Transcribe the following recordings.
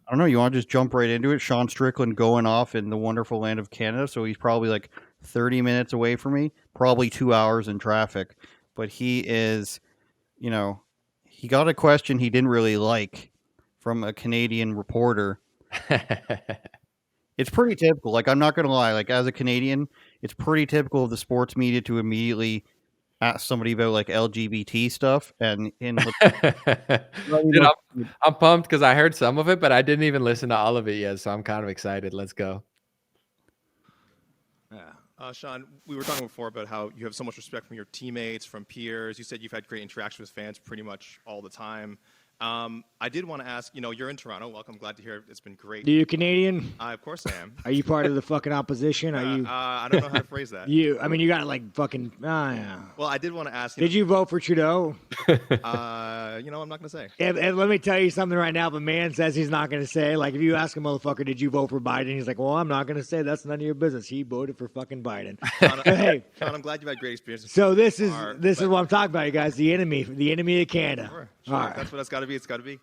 I don't know. You want to just jump right into it? Sean Strickland going off in the wonderful land of Canada. So he's probably like 30 minutes away from me, probably 2 hours in traffic. But he is, you know, he got a question he didn't really like from a Canadian reporter. It's pretty typical. Like, I'm not going to lie. Like, as a Canadian, it's pretty typical of the sports media to immediately ask somebody about like LGBT stuff. And in Dude, I'm pumped because I heard some of it, but I didn't even listen to all of it yet, so I'm kind of excited. Let's go. Yeah. Sean, we were talking before about how you have so much respect from your teammates, from peers. You said you've had great interaction with fans pretty much all the time. I did want to ask, you're in Toronto. Welcome. Glad to hear it. It's been great. Are you Canadian? Of course I am. Are you part of the fucking opposition? Are you? I don't know how to phrase that. You got like fucking. Yeah. Well, I did want to ask. Did you vote for Trudeau? I'm not going to say. And let me tell you something right now. If a man says he's not going to say, like, if you ask a motherfucker, did you vote for Biden? He's like, well, I'm not going to say. That's none of your business. He voted for fucking Biden. Hey, Sean, I'm glad you've had great experiences. So this is what I'm talking about, you guys. The enemy of Canada. Sure. All right. That's what it's got to be. It's got to be.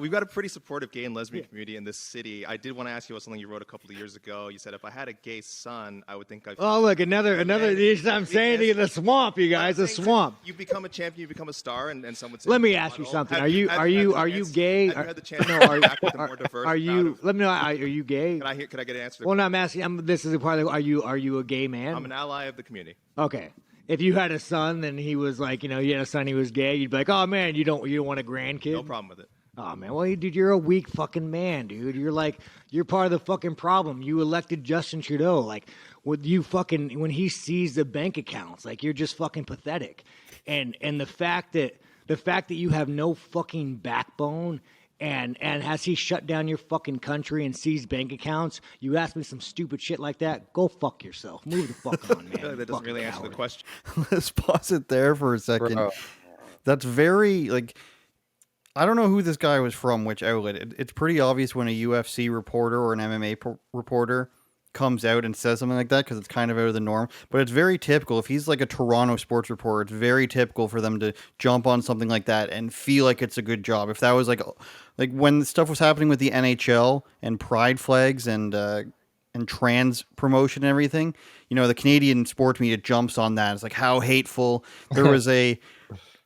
We've got a pretty supportive gay and lesbian community in this city. I did want to ask you about something you wrote a couple of years ago. You said, if I had a gay son, I would think I'd... Oh, look, another. I'm saying to you, the swamp, you guys, the swamp. You become a champion, you become a star, and some would say... Let me ask you something. Are you gay? Have you had the chance to interact with a more diverse Are you? Let me know. Are you gay? Can I get an answer? Well, no, I'm asking. This is a part of. Are you a gay man? I'm an ally of the community. Okay. If you had a son and he was like, you had a son, he was gay, you'd be like, oh man, you don't want a grandkid? No problem with it. Oh man, well, dude, you're a weak fucking man, dude. You're part of the fucking problem. You elected Justin Trudeau, like, when he sees the bank accounts, like, you're just fucking pathetic, and the fact that you have no fucking backbone. And has he shut down your fucking country and seized bank accounts? You ask me some stupid shit like that, go fuck yourself. Move the fuck on, man. That doesn't really answer the question. Let's pause it there for a second. Bro. That's very, like, I don't know who this guy was from, which outlet. It's pretty obvious when a UFC reporter or an MMA reporter comes out and says something like that, because it's kind of out of the norm. But it's very typical. If he's like a Toronto sports reporter, it's very typical for them to jump on something like that and feel like it's a good job. If that was like when stuff was happening with the NHL and pride flags and trans promotion and everything, the Canadian sports media jumps on that. It's like, how hateful. There was a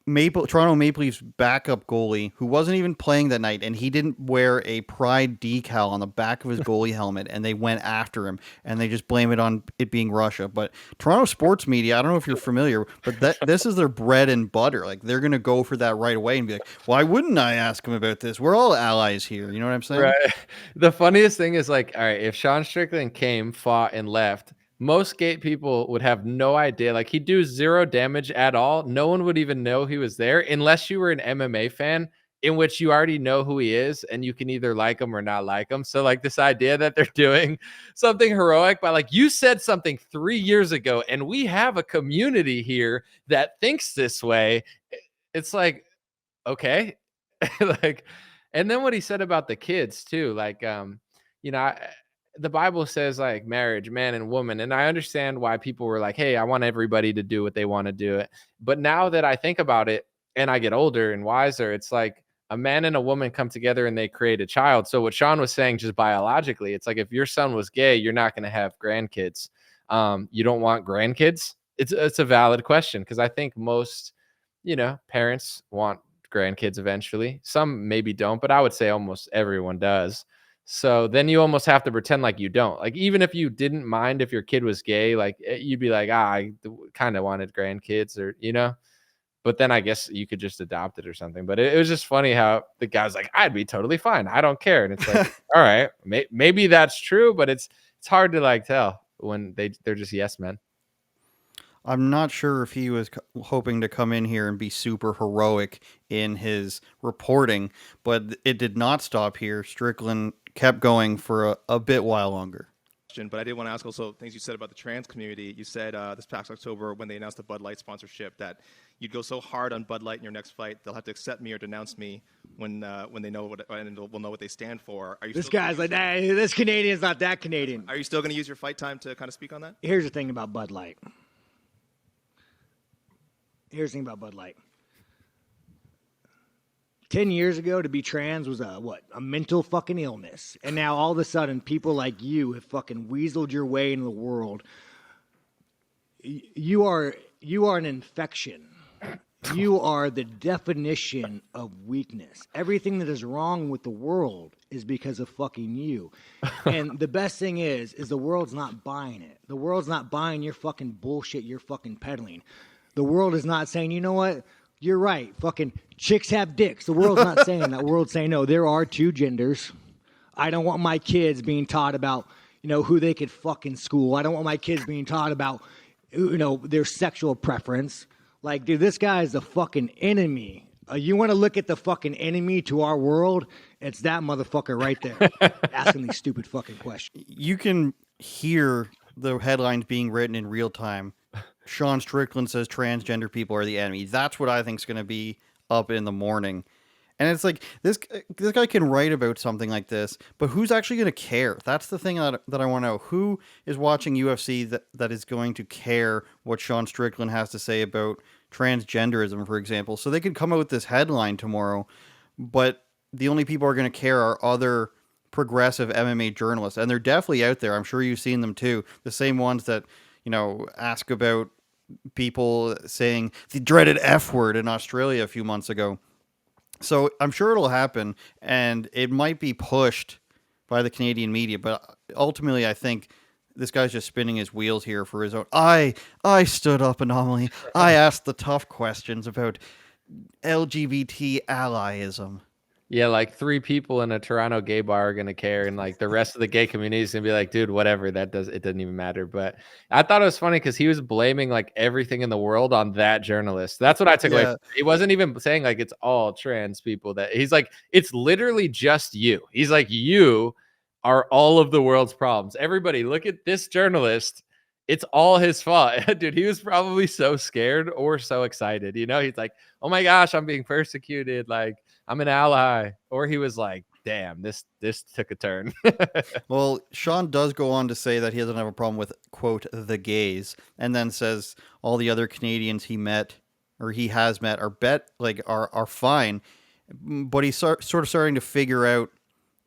Toronto Maple Leafs backup goalie who wasn't even playing that night, and he didn't wear a pride decal on the back of his goalie helmet, and they went after him, and they just blame it on it being Russia. But Toronto sports media, I don't know if you're familiar, but this is their bread and butter. Like, they're going to go for that right away and be like, why wouldn't I ask him about this? We're all allies here. You know what I'm saying? Right. The funniest thing is, like, all right, if Sean Strickland came, fought, and left, most gay people would have no idea. Like, he'd do zero damage at all. No one would even know he was there unless you were an MMA fan, in which you already know who he is and you can either like him or not like him. So, like, this idea that they're doing something heroic by, like, you said something 3 years ago and we have a community here that thinks this way. It's like, okay. Like, and then what he said about the kids too, like, the Bible says, like, marriage, man and woman. And I understand why people were like, hey, I want everybody to do what they want to do. But now that I think about it and I get older and wiser, it's like a man and a woman come together and they create a child. So what Sean was saying, just biologically, it's like, if your son was gay, you're not going to have grandkids. You don't want grandkids? It's a valid question, because I think most, parents want grandkids eventually. Some maybe don't, but I would say almost everyone does. So then you almost have to pretend like you don't. Like, even if you didn't mind if your kid was gay, like, you'd be like, I kind of wanted grandkids, or, but then I guess you could just adopt it or something. But it was just funny how the guy's like, I'd be totally fine. I don't care. And it's like, all right, maybe that's true, but it's hard to, like, tell when they're just yes men. I'm not sure if he was hoping to come in here and be super heroic in his reporting, but it did not stop here. Strickland kept going for a bit while longer. But I did want to ask also things you said about the trans community. You said this past October, when they announced the Bud Light sponsorship, that you'd go so hard on Bud Light in your next fight, they'll have to accept me or denounce me when they know will know what they stand for. This guy's like, nah, this Canadian's not that Canadian. Are you still going to use your fight time to kind of speak on that? Here's the thing about Bud Light. 10 years ago, to be trans was a mental fucking illness. And now all of a sudden, people like you have fucking weaseled your way into the world. You are an infection. You are the definition of weakness. Everything that is wrong with the world is because of fucking you. And the best thing is the world's not buying it. The world's not buying your fucking bullshit you're fucking peddling. The world is not saying, you know what? You're right. Fucking chicks have dicks. The world's not saying that. The world's saying, no, there are two genders. I don't want my kids being taught about, who they could fuck in school. I don't want my kids being taught about, their sexual preference. Like, dude, this guy is the fucking enemy. You want to look at the fucking enemy to our world? It's that motherfucker right there asking these stupid fucking questions. You can hear the headlines being written in real time. Sean Strickland says transgender people are the enemy. That's what I think is going to be up in the morning. And it's like, this guy can write about something like this, but who's actually going to care? That's the thing that I want to know. Who is watching UFC that is going to care what Sean Strickland has to say about transgenderism, for example? So they could come out with this headline tomorrow, but the only people who are going to care are other progressive MMA journalists. And they're definitely out there. I'm sure you've seen them too. The same ones that, ask about people saying the dreaded F word in Australia a few months ago. So I'm sure it'll happen, and it might be pushed by the Canadian media, but ultimately I think this guy's just spinning his wheels here for his own. I stood up, Anomaly. I asked the tough questions about LGBT allyism. Yeah, like 3 people in a Toronto gay bar are gonna care, and like the rest of the gay community is gonna be like, dude, whatever. It doesn't even matter. But I thought it was funny because he was blaming like everything in the world on that journalist. That's what I took away. He wasn't even saying like it's all trans people. That he's like, it's literally just you. He's like, you are all of the world's problems. Everybody, look at this journalist. It's all his fault. Dude, he was probably so scared or so excited. He's like, oh my gosh, I'm being persecuted. Like, I'm an ally. Or he was like, damn, this took a turn. Well, Sean does go on to say that he doesn't have a problem with, quote, the gays, and then says all the other Canadians he met or he has met are fine. But he's sort of starting to figure out,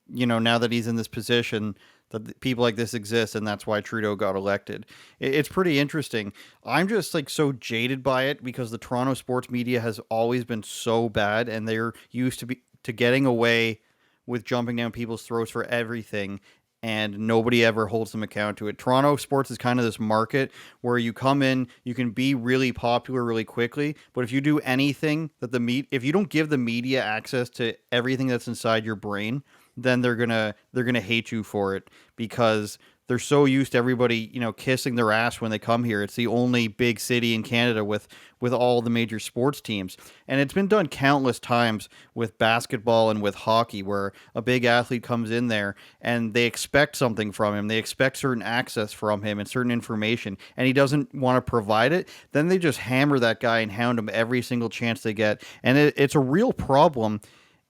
now that he's in this position, that people like this exist, and that's why Trudeau got elected. It's pretty interesting. I'm just like so jaded by it because the Toronto sports media has always been so bad, and they're used to getting away with jumping down people's throats for everything, and nobody ever holds them account to it. Toronto sports is kind of this market where you come in, you can be really popular really quickly, but if you do anything that if you don't give the media access to everything that's inside your brain, then they're gonna hate you for it because they're so used to everybody, kissing their ass when they come here. It's the only big city in Canada with all the major sports teams. And it's been done countless times with basketball and with hockey where a big athlete comes in there and they expect something from him. They expect certain access from him and certain information, and he doesn't want to provide it. Then they just hammer that guy and hound him every single chance they get. And it's a real problem.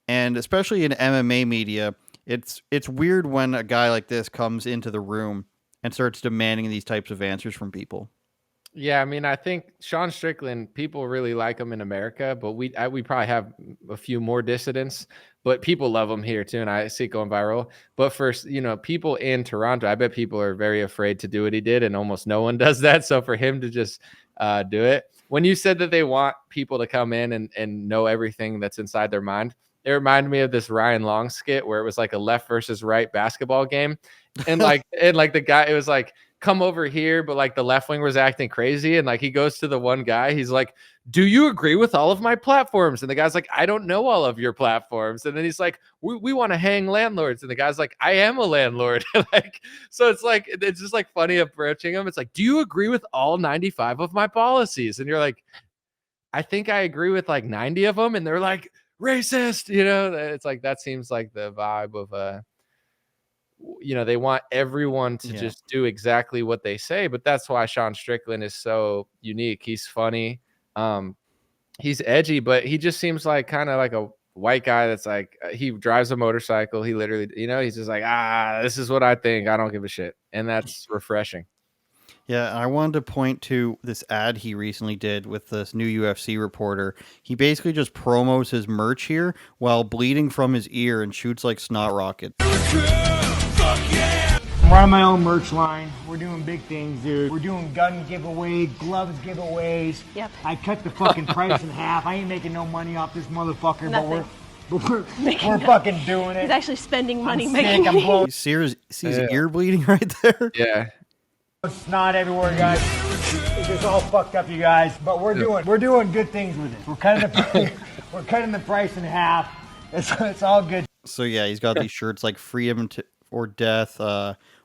And especially in MMA media, it's weird when a guy like this comes into the room and starts demanding these types of answers from people. Yeah, I mean, I think Sean Strickland, people really like him in America, but we probably have a few more dissidents, but people love him here too, and I see it going viral. But for people in Toronto, I bet people are very afraid to do what he did, and almost no one does that. So for him to just do it, when you said that they want people to come in and know everything that's inside their mind, it reminded me of this Ryan Long skit where it was like a left versus right basketball game. And the guy, it was like, come over here, but like the left wing was acting crazy. And like he goes to the one guy, he's like, do you agree with all of my platforms? And the guy's like, I don't know all of your platforms. And then he's like, we want to hang landlords. And the guy's like, I am a landlord. So it's just like funny approaching him. It's like, do you agree with all 95 of my policies? And you're like, I think I agree with like 90 of them. And they're like, racist, it's like, that seems like the vibe of they want everyone to just do exactly what they say. But that's why Sean Strickland is so unique. He's funny, he's edgy, but he just seems like kind of like a white guy that's like, he drives a motorcycle, he literally, he's just like, this is what I think, I don't give a shit. And that's refreshing. Yeah, and I wanted to point to this ad he recently did with this new UFC reporter. He basically just promos his merch here while bleeding from his ear and shoots like snot rockets. I'm running my own merch line. We're doing big things, dude. We're doing gun giveaways, gloves giveaways. Yep. I cut the fucking price in half. I ain't making no money off this motherfucker, Nothing. but we're fucking doing it. He's actually spending money I'm making sick, I'm it. blowing You see his ear bleeding right there? Yeah. snot everywhere, guys. It's just all fucked up, you guys. But we're doing good things with it. We're cutting the price in half. It's all good. So yeah, he's got these shirts like freedom or death,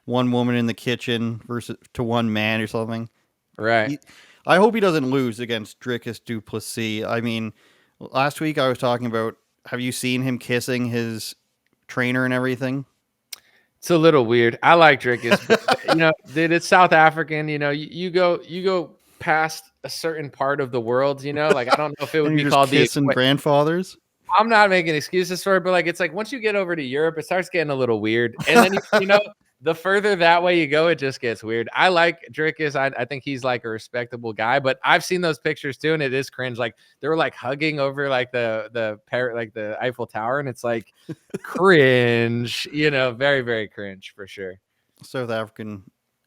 one woman in the kitchen versus to one man or something. Right. I hope he doesn't lose against Dricus du Plessis. I mean, last week I was talking about, have you seen him kissing his trainer and everything? It's a little weird. I like Dricus, but, dude, it's South African. You go past a certain part of the world. Like I don't know if it would And be you're called just kissing grandfathers. I'm not making excuses for it, but like it's like once you get over to Europe, it starts getting a little weird, and then the further that way you go, it just gets weird. I like Dricus. I think he's like a respectable guy, but I've seen those pictures too, and it is cringe. Like they were like hugging over like the Eiffel Tower, and it's like cringe. Very very cringe for sure. South African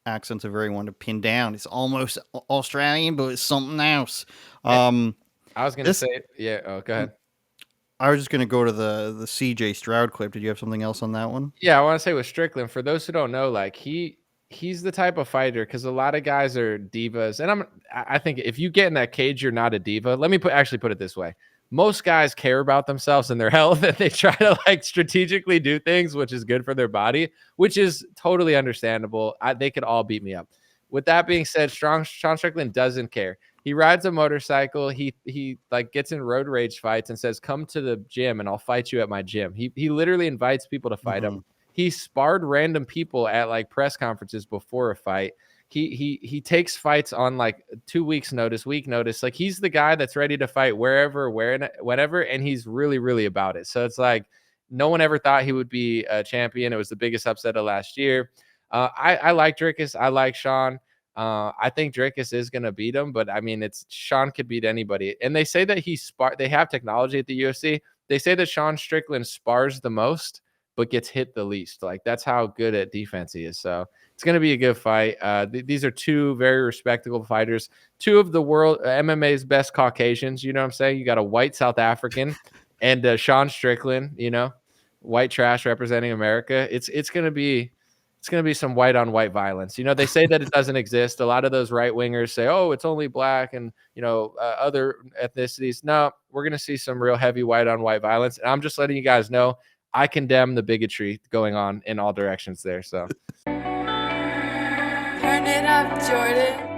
accent's a very one to pin down. It's almost Australian, but it's something else. I was gonna say, yeah. Oh, go ahead. I was just gonna go to the CJ Stroud clip. Did you have something else on that one? Yeah, I want to say with Strickland, for those who don't know, like he's the type of fighter, because a lot of guys are divas, and I think if you get in that cage, you're not a diva. Let me put it this way: most guys care about themselves and their health, and they try to like strategically do things which is good for their body, which is totally understandable. They could all beat me up. With that being said, Sean Strickland doesn't care. He rides a motorcycle. He like gets in road rage fights and says, "Come to the gym and I'll fight you at my gym." He literally invites people to fight him. He sparred random people at like press conferences before a fight. He takes fights on like 2 weeks notice, week notice. Like he's the guy that's ready to fight wherever, whenever, and he's really, really about it. So it's like no one ever thought he would be a champion. It was the biggest upset of last year. I like Dricus. I like Sean. I think Dricus is going to beat him, but I mean, Sean could beat anybody. And they say that they have technology at the UFC. They say that Sean Strickland spars the most, but gets hit the least. Like that's how good at defense he is. So it's going to be a good fight. These are two very respectable fighters, two of the world MMA's best Caucasians. You know what I'm saying? You got a white South African and Sean Strickland, white trash representing America. It's going to be some white on white violence. They say that it doesn't exist. A lot of those right wingers say, oh, it's only black and, other ethnicities. No, we're going to see some real heavy white on white violence. And I'm just letting you guys know, I condemn the bigotry going on in all directions there. So turn it up, Jordan.